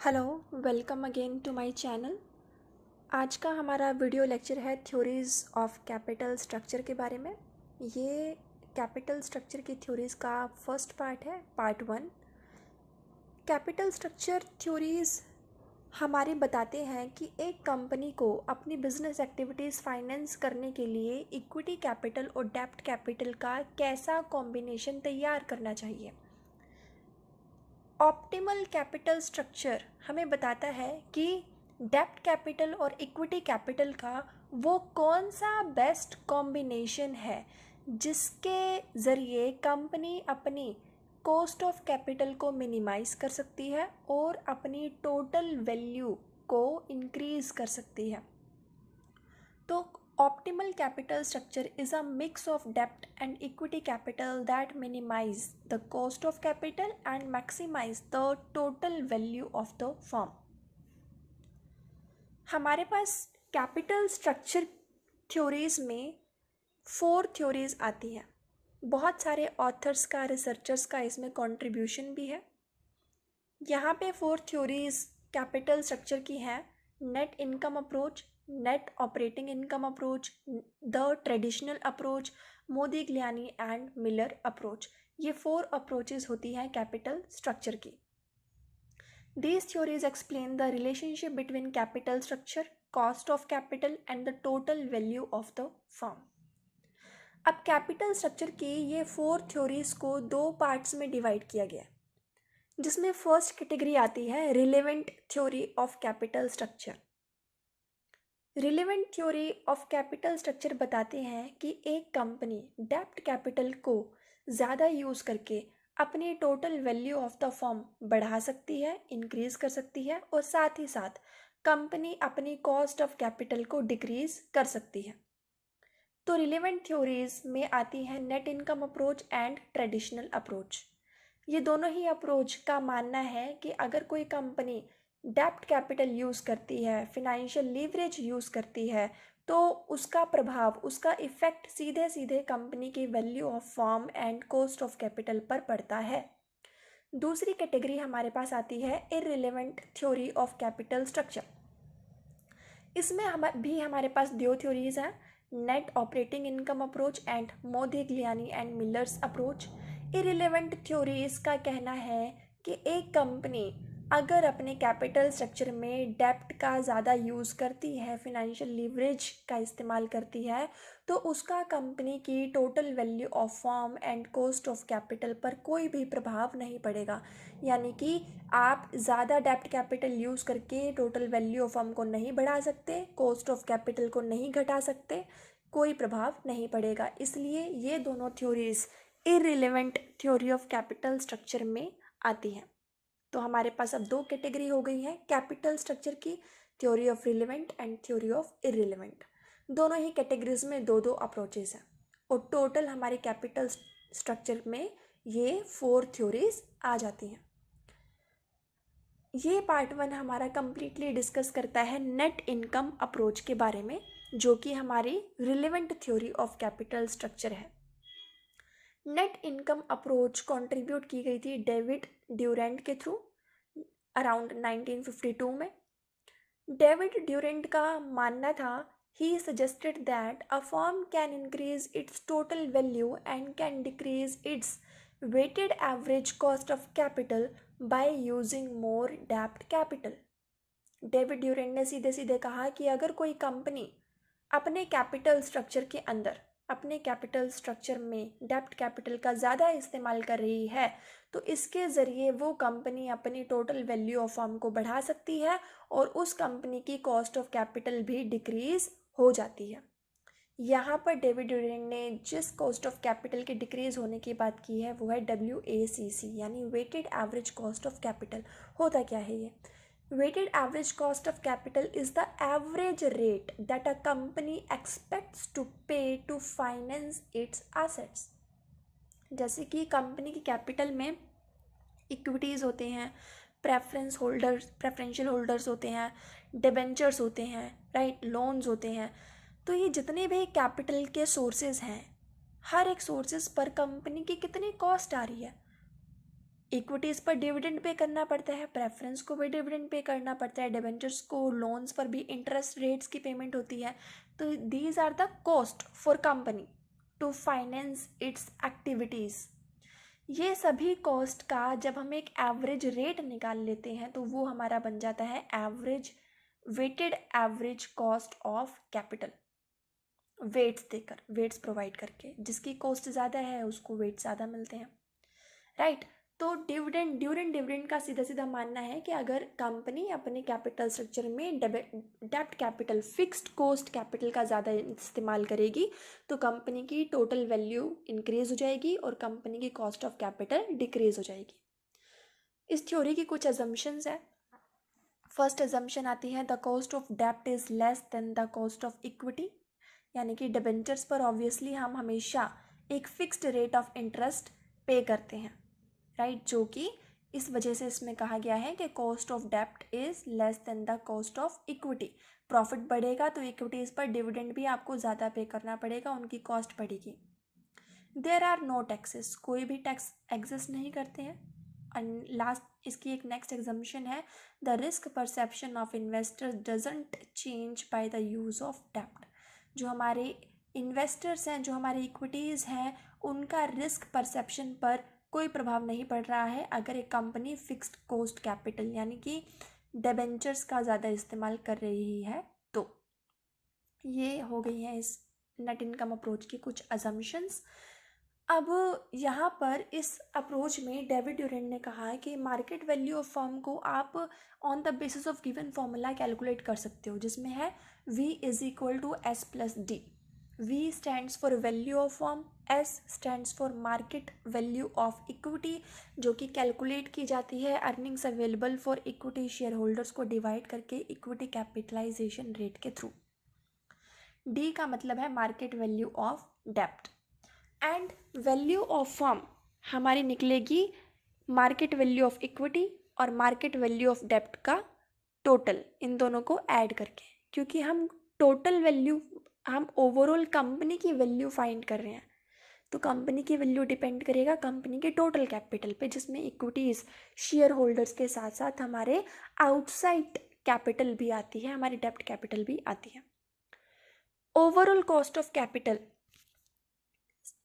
Hello, welcome again to my channel. आज का हमारा वीडियो लेक्चर है थ्योरीज़ ऑफ कैपिटल स्ट्रक्चर के बारे में। ये कैपिटल स्ट्रक्चर की थ्योरीज़ का फर्स्ट पार्ट है, पार्ट 1। कैपिटल स्ट्रक्चर थ्योरीज़ हमारे बताते हैं कि एक कंपनी को अपनी बिजनेस एक्टिविटीज़ फाइनेंस करने के लिए इक्विटी कैपिटल और डेब्ट कैपिटल का कैसा कॉम्बिनेशन तैयार करना चाहिए। ऑप्टिमल कैपिटल स्ट्रक्चर हमें बताता है कि डेब्ट कैपिटल और इक्विटी कैपिटल का वो कौन सा बेस्ट कॉम्बिनेशन है जिसके ज़रिए कंपनी अपनी कॉस्ट ऑफ कैपिटल को मिनिमाइज कर सकती है और अपनी टोटल वैल्यू को इंक्रीज़ कर सकती है। तो optimal capital structure is a mix of debt and equity capital that minimize the cost of capital and maximize the total value of the firm। हमारे पास कैपिटल स्ट्रक्चर थ्योरीज में 4 theories आती हैं। बहुत सारे ऑथर्स का, रिसर्चर्स का इसमें contribution भी है। यहाँ पे 4 थ्योरीज कैपिटल स्ट्रक्चर की हैं: net income approach, net operating income approach, the traditional approach, मोदिग्लियानी and Miller approach. ये 4 अप्रोचेज होती हैं कैपिटल स्ट्रक्चर की। These theories explain the relationship between capital structure, cost of capital and the total value of the firm। अब capital structure की ये 4 theories को 2 parts में divide किया गया है, जिसमें फर्स्ट कैटेगरी आती है relevant theory of capital structure. Relevant theory of capital structure बताते हैं कि एक कंपनी डेब्ट कैपिटल को ज़्यादा यूज़ करके अपनी total value of the firm बढ़ा सकती है, इंक्रीज कर सकती है, और साथ ही साथ कंपनी अपनी कॉस्ट ऑफ कैपिटल को डिक्रीज कर सकती है। तो रिलेवेंट थ्योरीज में आती है net income approach and traditional approach. ये दोनों ही अप्रोच का मानना है कि अगर कोई कंपनी डेब्ट कैपिटल यूज़ करती है, फिनेंशियल लीवरेज यूज़ करती है, तो उसका प्रभाव, उसका इफ़ेक्ट सीधे सीधे कंपनी की value of firm and cost of capital पर पड़ता है। दूसरी कैटेगरी हमारे पास आती है irrelevant theory of capital structure. इसमें हमारे पास 2 थ्योरीज हैं, net operating income approach and मोदिग्लियानी and millers approach. Irrelevant theories का कहना है कि एक कंपनी अगर अपने कैपिटल स्ट्रक्चर में डेब्ट का ज़्यादा यूज़ करती है, फिनेंशियल लीवरेज का इस्तेमाल करती है, तो उसका कंपनी की total value of firm and cost of capital पर कोई भी प्रभाव नहीं पड़ेगा। यानी कि आप ज़्यादा डेब्ट कैपिटल यूज़ करके टोटल वैल्यू ऑफ फर्म को नहीं बढ़ा सकते, कॉस्ट ऑफ कैपिटल को नहीं घटा सकते, कोई प्रभाव नहीं पड़ेगा। इसलिए ये दोनों theories irrelevant theory of capital structure में आती हैं। तो हमारे पास अब 2 कैटेगरी हो गई है कैपिटल स्ट्रक्चर की, theory of relevant and theory of irrelevant. दोनों ही कैटेगरीज में 2-2 अप्रोचेस हैं, और टोटल हमारे कैपिटल स्ट्रक्चर में ये 4 थ्योरीज आ जाती हैं। ये पार्ट 1 हमारा कंप्लीटली डिस्कस करता है नेट इनकम अप्रोच के बारे में, जो कि हमारी relevant theory of capital structure है। नेट इनकम अप्रोच कंट्रीब्यूट की गई थी डेविड ड्यूरेंट के थ्रू अराउंड 1952 में। डेविड ड्यूरेंट का मानना था, he suggested that a firm can increase its total value and can decrease its weighted average cost of capital by using more डेब्ट capital. David Durand ने सीधे सीधे कहा कि अगर कोई कंपनी अपने कैपिटल स्ट्रक्चर के अंदर, अपने कैपिटल स्ट्रक्चर में डेब्ट कैपिटल का ज़्यादा इस्तेमाल कर रही है, तो इसके ज़रिए वो कंपनी अपनी टोटल वैल्यू ऑफ फर्म को बढ़ा सकती है और उस कंपनी की कॉस्ट ऑफ कैपिटल भी डिक्रीज़ हो जाती है। यहाँ पर डेविड ड्यूरेंट ने जिस कॉस्ट ऑफ कैपिटल के डिक्रीज़ होने की बात की है वो है WACC, यानी weighted average cost of capital. होता क्या है ये? Weighted average cost of capital is the average rate that a company expects to pay to finance its assets। जैसे कि कंपनी की कैपिटल में इक्विटीज़ होते हैं, प्रेफरेंशियल होल्डर्स होते हैं, डिबेंचर्स होते हैं, राइट, लोन्स होते हैं। तो ये जितने भी कैपिटल के सोर्सेज हैं, हर एक सोर्सेज पर कंपनी की कितनी कॉस्ट आ रही है, इक्विटीज़ पर डिविडेंड पे करना पड़ता है, प्रेफरेंस को भी डिविडेंड पे करना पड़ता है, डिबेंचर्स को, लोन्स पर भी इंटरेस्ट रेट्स की पेमेंट होती है। तो these are the cost for company to finance its activities. ये सभी कॉस्ट का जब हम एक एवरेज रेट निकाल लेते हैं तो वो हमारा बन जाता है average weighted average cost of capital. Weights देकर, वेट्स प्रोवाइड करके, जिसकी कॉस्ट ज़्यादा है उसको वेट ज़्यादा मिलते हैं, राइट। तो डिविडेंड, ड्यूरेंट डिविडेंड का सीधा सीधा मानना है कि अगर कंपनी अपने कैपिटल स्ट्रक्चर में डेब्ट कैपिटल, फिक्स्ड कॉस्ट कैपिटल का ज़्यादा इस्तेमाल करेगी तो कंपनी की टोटल वैल्यू इंक्रीज हो जाएगी और कंपनी की कॉस्ट ऑफ कैपिटल डिक्रीज हो जाएगी। इस थ्योरी की कुछ अजम्पशंस है। फर्स्ट अजम्पशन आती है द कॉस्ट ऑफ डेब्ट is less than the cost of equity, यानी कि डिबेंचर्स पर ऑब्वियसली हम हमेशा एक फिक्स्ड रेट ऑफ इंटरेस्ट पे करते हैं, राइट, जो कि इस वजह से इसमें कहा गया है कि कॉस्ट ऑफ डेब्ट is less than the cost of equity. Profit बढ़ेगा तो इक्विटीज़ पर डिविडेंड भी आपको ज़्यादा पे करना पड़ेगा, उनकी कॉस्ट बढ़ेगी। देयर आर नो टैक्सेस, कोई भी टैक्स एग्जिस्ट नहीं करते हैं। एंड लास्ट इसकी एक नेक्स्ट एग्जम्पशन है the risk perception of investors doesn't change by the use of डेब्ट। जो हमारे इन्वेस्टर्स हैं, जो हमारे इक्विटीज़ हैं, उनका रिस्क परसेप्शन पर कोई प्रभाव नहीं पड़ रहा है अगर एक कंपनी फिक्स्ड कॉस्ट कैपिटल यानी कि डिबेंचर्स का ज़्यादा इस्तेमाल कर रही है। तो ये हो गई हैं इस नेट इनकम अप्रोच की कुछ अजम्पशंस। अब यहाँ पर इस अप्रोच में डेविड ड्यूरेंट ने कहा है कि मार्केट वैल्यू ऑफ फर्म को आप on the basis of given formula calculate कर सकते हो, जिसमें है V is equal to S plus D. V stands for value of firm, S stands for market value of equity, जो कि calculate की जाती है earnings available for equity share holders को डिवाइड करके इक्विटी कैपिटलाइजेशन रेट के through. D का मतलब है मार्केट वैल्यू ऑफ डेब्ट एंड वैल्यू ऑफ फर्म हमारी निकलेगी मार्केट वैल्यू ऑफ इक्विटी और मार्केट वैल्यू ऑफ डेब्ट का टोटल, इन दोनों को ऐड करके, क्योंकि हम टोटल वैल्यू, हम ओवरऑल कंपनी की वैल्यू फाइंड कर रहे हैं। तो कंपनी की वैल्यू डिपेंड करेगा कंपनी के टोटल कैपिटल पे, जिसमें इक्विटीज़, शेयर होल्डर्स के साथ साथ हमारे आउटसाइड कैपिटल भी आती है, हमारी डेब्ट कैपिटल भी आती है। Overall cost of capital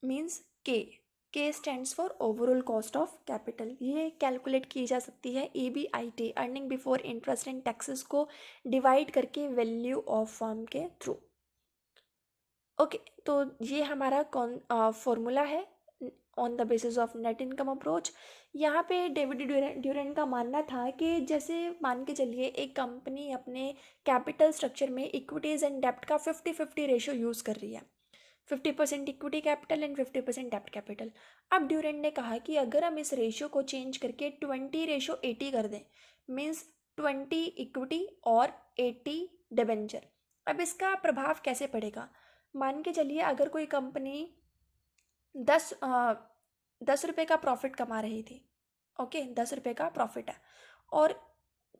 means के stands for overall cost of capital. ये कैलकुलेट की जा सकती है EBIT, earning before interest and taxes को डिवाइड करके वैल्यू ऑफ फर्म के थ्रू। ओके, तो ये हमारा फॉर्मूला है on the basis of net income approach. यहाँ पे डेविड ड्यूरेंट का मानना था कि जैसे मान के चलिए एक कंपनी अपने कैपिटल स्ट्रक्चर में इक्विटीज़ एंड डेब्ट का 50-50 रेशो यूज़ कर रही है, 50% इक्विटी कैपिटल एंड 50% डेब्ट कैपिटल। अब ड्यूरेंट ने कहा कि अगर हम इस रेशियो को चेंज करके 20:80 कर दें, मीन्स 20 इक्विटी और 80 डिबेंचर। अब इसका प्रभाव कैसे पड़ेगा? मान के चलिए अगर कोई कंपनी 10 रुपये का प्रॉफिट कमा रही थी, ओके, 10 रुपये का प्रॉफिट है, और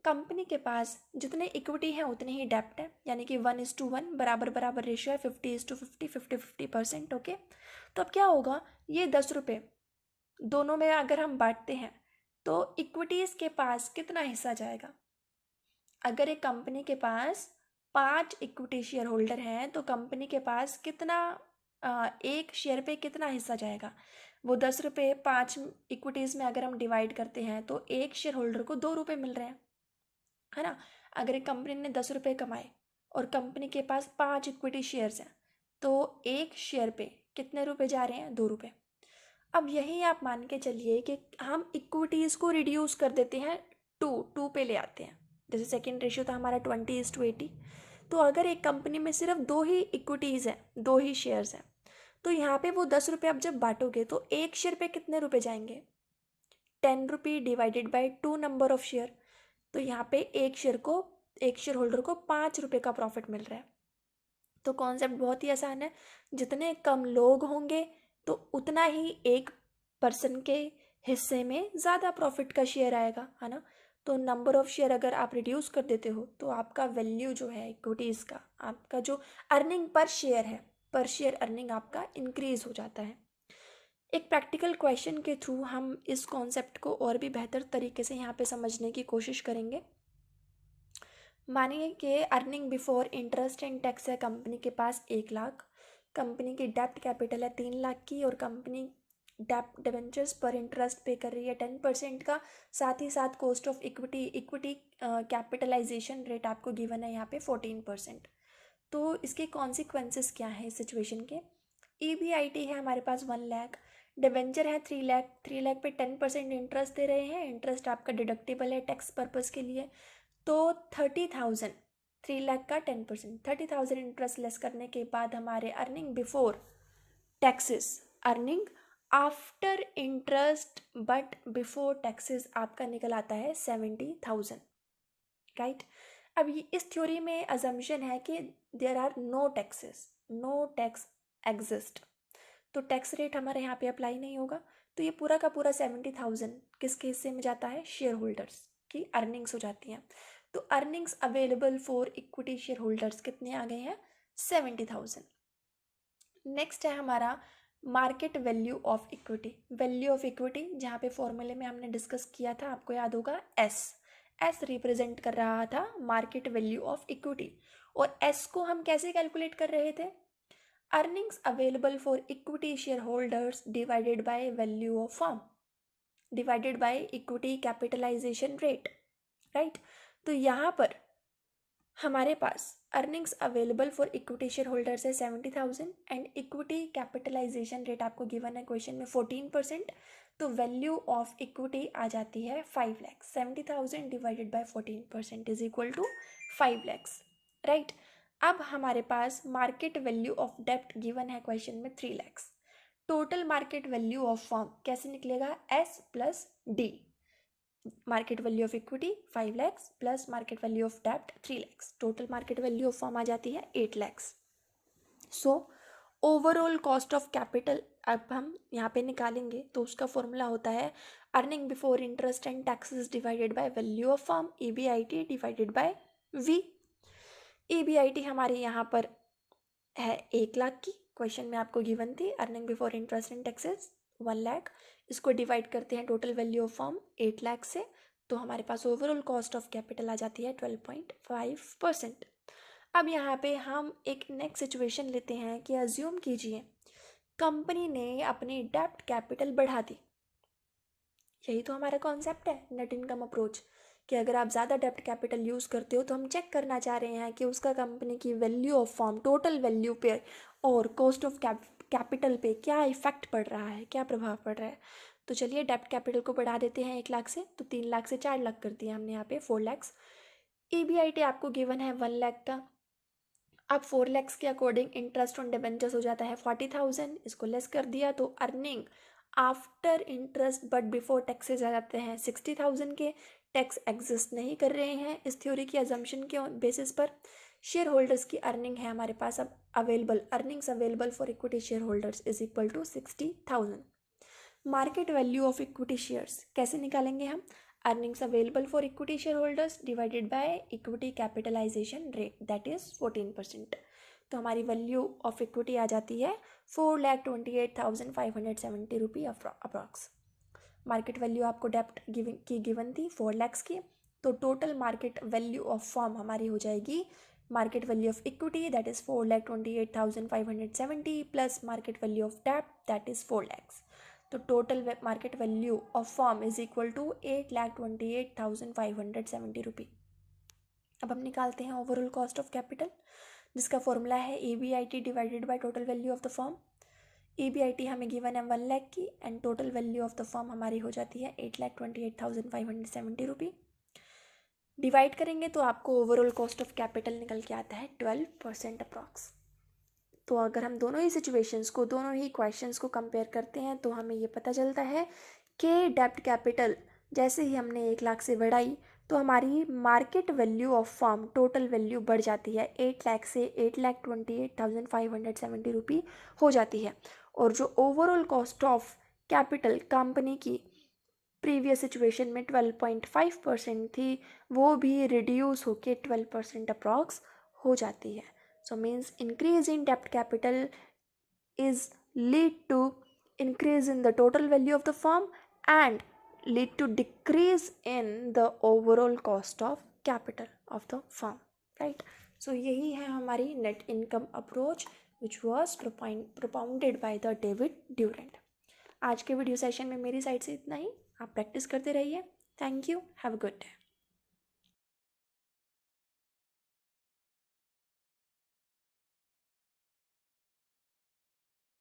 कंपनी के पास जितने इक्विटी हैं उतने ही डेब्ट है, यानी कि 1:1 बराबर बराबर रेशियो है, 50:50, 50-50%। ओके, तो अब क्या होगा, ये 10 रुपये दोनों में अगर हम बांटते हैं तो इक्विटीज़ के पास कितना हिस्सा जाएगा? अगर एक कंपनी के पास 5 इक्विटी शेयर होल्डर हैं तो कंपनी के पास कितना, एक शेयर पे कितना हिस्सा जाएगा? वो 10 रुपये 5 इक्विटीज़ में अगर हम डिवाइड करते हैं तो एक शेयर होल्डर को 2 रुपये मिल रहे हैं, है ना। अगर एक कंपनी ने 10 रुपये कमाए और कंपनी के पास 5 इक्विटी शेयर्स हैं तो एक शेयर पे कितने रुपए जा रहे हैं? 2 रुपये। अब यही आप मान के चलिए कि हम इक्विटीज़ को रिड्यूस कर देते हैं, टू पे ले आते हैं। जैसे सेकेंड रेशियो था हमारा 20:80, तो अगर एक कंपनी में सिर्फ 2 ही इक्विटीज़ हैं, 2 ही शेयर्स हैं, तो यहाँ पे वो 10 रुपये अब जब बांटोगे तो एक शेयर पे कितने रुपए जाएंगे? 10 रुपये divided by 2 number of share. तो यहाँ पे एक शेयर होल्डर को 5 रुपये का प्रॉफिट मिल रहा है। तो कॉन्सेप्ट बहुत ही आसान है, जितने कम लोग होंगे तो उतना ही एक पर्सन के हिस्से में ज़्यादा प्रॉफिट का शेयर आएगा, है ना। तो नंबर ऑफ शेयर अगर आप रिड्यूस कर देते हो तो आपका वैल्यू जो है इक्विटीज़ का, आपका जो अर्निंग पर शेयर है, पर शेयर अर्निंग आपका इंक्रीज हो जाता है। एक प्रैक्टिकल क्वेश्चन के थ्रू हम इस कॉन्सेप्ट को और भी बेहतर तरीके से यहाँ पे समझने की कोशिश करेंगे। मानिए कि earning before interest and tax है कंपनी के पास 1 लाख, कंपनी की डेप्ट कैपिटल है 3 लाख की, और कंपनी डेप्ट डिबेंचर्स पर इंटरेस्ट पे कर रही है 10% का, साथ ही साथ cost of equity equity capitalisation rate आपको गिवन है यहाँ पे 14%। तो इसके कॉन्सिक्वेंसेस क्या है इस सिचुएशन के? EBIT है हमारे पास 1 लाख, डिबेंचर है 3 लाख, 3 लाख पे 10% इंटरेस्ट दे रहे हैं, इंटरेस्ट आपका डिडक्टेबल है टैक्स पर्पज़ के लिए। तो 30,000, 3 लाख का 10%, 30,000 इंटरेस्ट लेस करने के बाद हमारे earning before taxes, earning after interest but before taxes आपका निकल आता है 70,000, राइट। अब इस थ्योरी में अजम्पशन है कि there are no taxes, no tax exist, तो टैक्स रेट हमारे यहाँ पे अप्लाई नहीं होगा। तो ये पूरा का पूरा 70,000 किसके हिस्से में जाता है? शेयर होल्डर्स की अर्निंग्स हो जाती हैं। तो earnings available for equity share holders कितने आ गए हैं? 70,000। नेक्स्ट है हमारा market value of equity. Value of equity जहाँ पे फॉर्मूले में हमने डिस्कस किया था, आपको याद होगा, एस रिप्रेजेंट कर रहा था मार्केट वैल्यू ऑफ इक्विटी। और एस को हम कैसे कैलकुलेट कर रहे थे? Earnings available for equity share holders divided by value of firm divided by equity capitalisation rate, right. तो यहाँ पर हमारे पास अर्निंग्स अवेलेबल फॉर इक्विटी शेयर होल्डर्स है 70,000 एंड इक्विटी कैपिटलाइजेशन रेट आपको गिवन है क्वेश्चन में 14%। तो वैल्यू ऑफ इक्विटी आ जाती है 5 lakh. 70,000 divided by 14% is equal to 5 lakhs, right. अब हमारे पास मार्केट वैल्यू ऑफ डेप्ट गिवन है क्वेश्चन में 3 lakhs. Total market value of firm कैसे निकलेगा? S plus D। Market value of equity 5 lakhs plus market value of डेप्ट 3 lakhs, total market value of firm आ जाती है 8 lakhs. So overall cost of capital अब हम यहाँ पे निकालेंगे तो उसका फॉर्मूला होता है earning before interest and taxes divided by value of firm, EBIT divided bye V। EBIT हमारे यहाँ पर है 1 लाख की, क्वेश्चन में आपको गिवन थी, earning before interest and taxes 1 lakh, इसको डिवाइड करते हैं total value of firm 8 lakh से, तो हमारे पास ओवरऑल कॉस्ट ऑफ कैपिटल आ जाती है 12.5%। अब यहाँ पे हम एक नेक्स्ट सिचुएशन लेते हैं कि अज्यूम कीजिए कंपनी ने अपनी डेप्ट कैपिटल बढ़ा दी। यही तो हमारा कॉन्सेप्ट है नेट इनकम अप्रोच, कि अगर आप ज़्यादा डेप्ट कैपिटल यूज़ करते हो तो हम चेक करना चाह रहे हैं कि उसका कंपनी की value of firm, total value पे और कॉस्ट ऑफ कैपिटल पे क्या इफेक्ट पड़ रहा है, क्या प्रभाव पड़ रहा है। तो चलिए डेप्ट कैपिटल को बढ़ा देते हैं 1 लाख से, तो 3 लाख से 4 लाख कर दिया हमने यहाँ पे 4 लैक्स। EBIT आपको गिवन है 1 लाख का। अब 4 लैक्स के अकॉर्डिंग इंटरेस्ट ऑन डिबेंचर्स हो जाता है 40,000, इसको लेस कर दिया तो earning after interest but before taxes आ जाते हैं 60,000 के। टैक्स एग्जिस्ट नहीं कर रहे हैं इस थ्योरी की अजम्पशन के बेसिस पर। शेयर होल्डर्स की अर्निंग है हमारे पास अब available, earnings available for equity share holders is equal to 60,000। Market value of equity shares कैसे निकालेंगे हम? Earnings available for equity share holders divided by equity capitalisation rate that is 14%। तो हमारी वैल्यू ऑफ इक्विटी आ जाती है 4,28,570 रुपी approx. Market value आपको डेप्ट given थी 4 लैक्स की, तो total market value of firm हमारी हो जाएगी market value of equity that is 4,28,570 plus market value of डेप्ट दैट इज 4 लैक्स। तो total market value of firm is equal to 8,28,570 rupee. अब हम निकालते हैं ओवरऑल कॉस्ट ऑफ कैपिटल, जिसका फॉर्मूला है EBIT divided by total value of the firm. EBIT हमें given है 1 लाख की and total value of the firm हमारी हो जाती है 8,28,570 रुपी। डिवाइड करेंगे तो आपको ओवरऑल कॉस्ट ऑफ कैपिटल निकल के आता है 12% अप्रॉक्स। तो अगर हम दोनों ही सिचुएशंस को, दोनों ही क्वेश्चंस को कंपेयर करते हैं तो हमें ये पता चलता है कि डेप्ट कैपिटल जैसे ही हमने 1 लाख से बढ़ाई तो हमारी market value of firm, total value बढ़ जाती है 8 लाख से 8,28,570 रुपी हो जाती है। और जो overall cost of capital company की प्रीवियस सिचुएशन में 12.5% थी, वो भी रिड्यूस होके 12% अप्रॉक्स हो जाती है। So means increase in debt capital is lead to increase in the total value of the firm and lead to decrease in the overall cost of capital of the firm, right? So यही है हमारी net income approach which was propounded by the David Durant. आज के video session में मेरी side से इतना ही. आप प्रैक्टिस करते रहिए. Thank you. Have a good day.